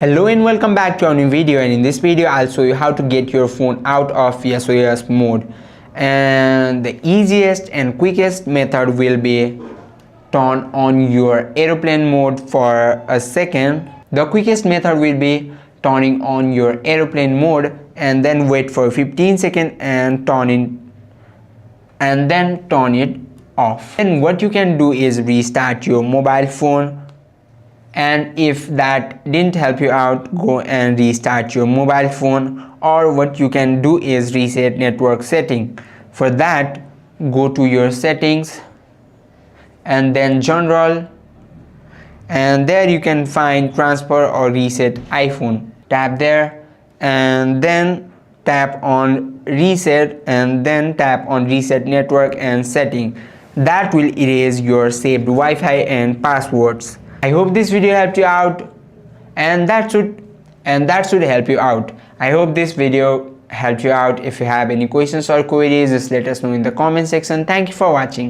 Hello and welcome back to a new video, and in this video I'll show you how to get your phone out of SOS mode. And the easiest and quickest method will be turn on your airplane mode for a second. The quickest method will be turning on your airplane mode and then wait for 15 seconds and turn it off. And what you can do is restart your mobile phone. And if that didn't help you out, go and restart your mobile phone, or what you can do is reset network setting. For that, go to your settings and then general, and there you can find transfer or reset iPhone. Tap there and then tap on reset and then tap on reset network and setting. That will erase your saved Wi-Fi and passwords. I hope this video helped you out, and that should help you out. I hope this video helped you out. If you have any questions or queries, just let us know in the comment section. Thank you for watching.